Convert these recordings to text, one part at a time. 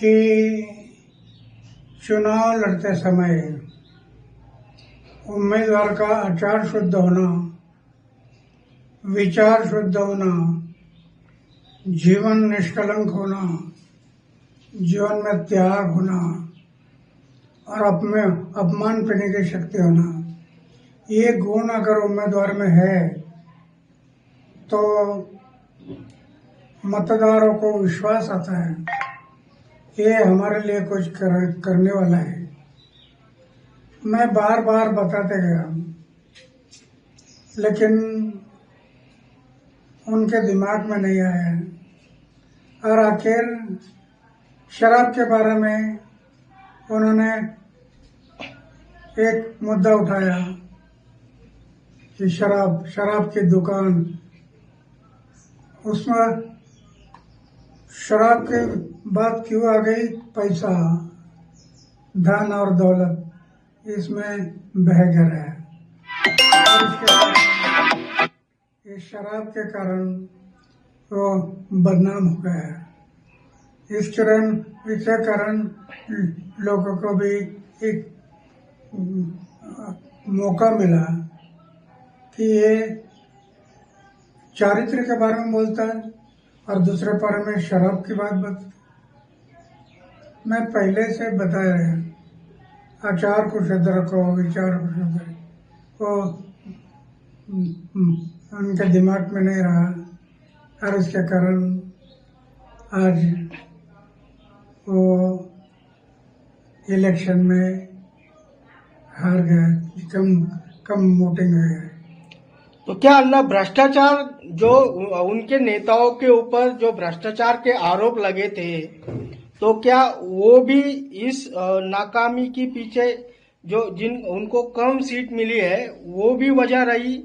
कि चुनाव लड़ते समय उम्मीदवार का आचार शुद्ध होना, विचार शुद्ध होना, जीवन निष्कलंक होना, जीवन में त्याग होना और अपमान करने की शक्ति होना, ये गुण अगर उम्मीदवार में है तो मतदारों को विश्वास आता है ये हमारे लिए कुछ करने वाला है। मैं बार बार बताते गया लेकिन उनके दिमाग में नहीं आया और आखिर शराब के बारे में उन्होंने एक मुद्दा उठाया कि शराब की दुकान, उसमें शराब की बात क्यों आ गई? पैसा, धन और दौलत इसमें बह गया है और इस शराब के कारण वो बदनाम हो गया है। इसके कारण लोगों को भी एक मौका मिला कि ये चारित्र के बारे में बोलता है और दूसरे बारे में शराब की बात बता। मैं पहले से बताया है, आचार को शुद्ध रखो, विचार को शुद्ध रखो, वो उनके दिमाग में नहीं रहा और इसके कारण आज वो इलेक्शन में हार गए, कम वोटिंग है। तो क्या अन्ना भ्रष्टाचार जो उनके नेताओं के ऊपर जो भ्रष्टाचार के आरोप लगे थे, तो क्या वो भी इस नाकामी के पीछे जो उनको कम सीट मिली है वो भी वजह रही?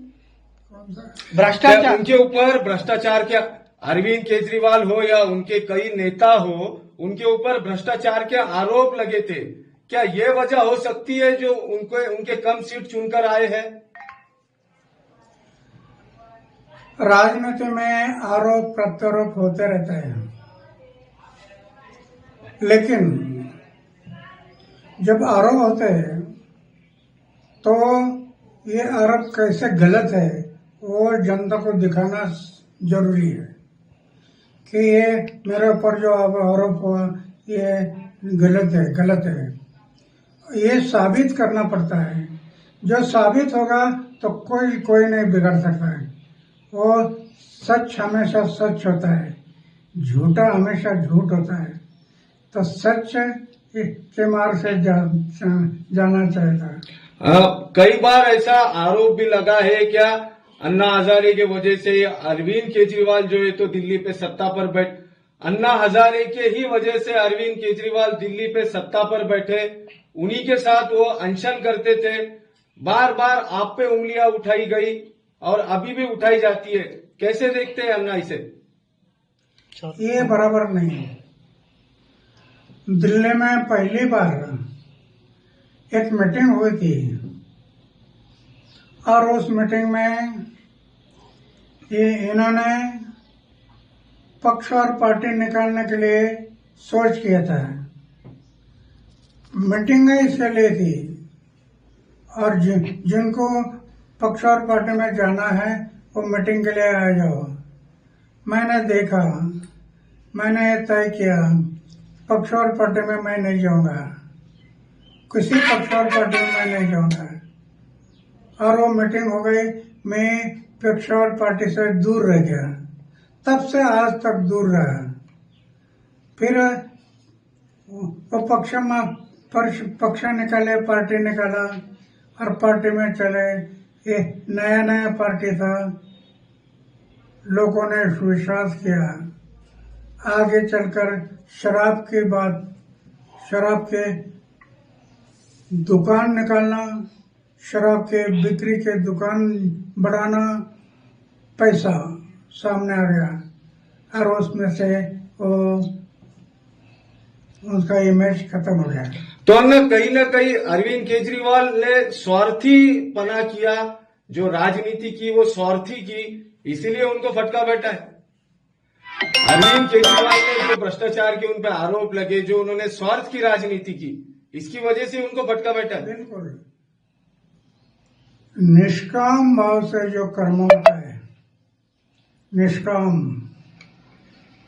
भ्रष्टाचार उनके ऊपर भ्रष्टाचार क्या, अरविंद केजरीवाल हो या उनके कई नेता हो, उनके ऊपर भ्रष्टाचार के आरोप लगे थे। क्या ये वजह हो सकती है जो उनके कम सीट चुनकर आए हैं? राजनीति में आरोप प्रत्यारोप होते रहते हैं, लेकिन जब आरोप होते हैं तो ये आरोप कैसे गलत है वो जनता को दिखाना जरूरी है कि ये मेरे ऊपर जो आरोप हुआ ये गलत है। ये साबित करना पड़ता है। जो साबित होगा तो कोई नहीं बिगड़ सकता है। वो सच हमेशा सच होता है, झूठा हमेशा झूठ होता है। तो सच के मार्ग से जाना चाहिए। कई बार ऐसा आरोप भी लगा है क्या अन्ना हजारे के वजह से अरविंद केजरीवाल जो है तो दिल्ली पे सत्ता पर अन्ना हजारे के ही वजह से अरविंद केजरीवाल दिल्ली पे सत्ता पर बैठे, उन्हीं के साथ वो अनशन करते थे। बार बार आप पे उंगलियां उठाई गई और अभी भी उठाई जाती है। कैसे देखते हैं अन्ना इसे? ये बराबर नहीं है। दिल्ली में पहली बार एक मीटिंग हुई थी और उस मीटिंग में इन्होंने पक्ष और पार्टी निकालने के लिए सोच किया था। मीटिंग इसके लिए थी और जिनको पक्ष और पार्टी में जाना है वो मीटिंग के लिए आ जाओ। मैंने देखा, मैंने तय किया पक्ष और पार्टी में मैं नहीं जाऊंगा, किसी पक्ष और पार्टी में मैं नहीं जाऊंगा। और वो मीटिंग हो गई, मैं पक्ष और पार्टी से दूर रह गया। तब से आज तक दूर रहा। फिर वो पक्ष निकाले, पार्टी निकाला और पार्टी में चले। ये नया पार्टी था, लोगों ने विश्वास किया। आगे चलकर शराब के दुकान निकालना, शराब के बिक्री के दुकान बढ़ाना, पैसा सामने आ गया और उसमें से उसका इमेज खत्म हो गया। तो कहीं ना कहीं अरविंद केजरीवाल ने स्वार्थी पना किया, जो राजनीति की वो स्वार्थी की, इसीलिए उनको फटका बैठा है। अरविंद केजरीवाल ने जो जो भ्रष्टाचार के उन पर आरोप लगे, जो उन्होंने स्वार्थ की राजनीति की, इसकी वजह से उनको भटका बैठा। बिल्कुल निष्काम भाव से जो कर्म होता है, निष्काम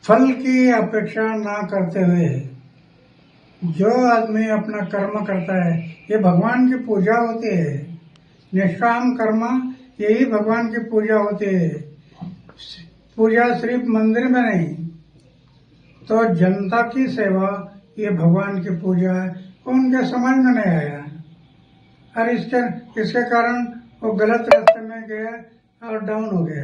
फल की अपेक्षा ना करते हुए जो आदमी अपना कर्म करता है, ये भगवान की पूजा होती है। निष्काम कर्म यही भगवान की पूजा होती है। पूजा सिर्फ मंदिर में नहीं, तो जनता की सेवा ये भगवान की पूजा है। उनके समझ में नहीं आया और इसके कारण वो गलत रास्ते में गया और डाउन हो गया।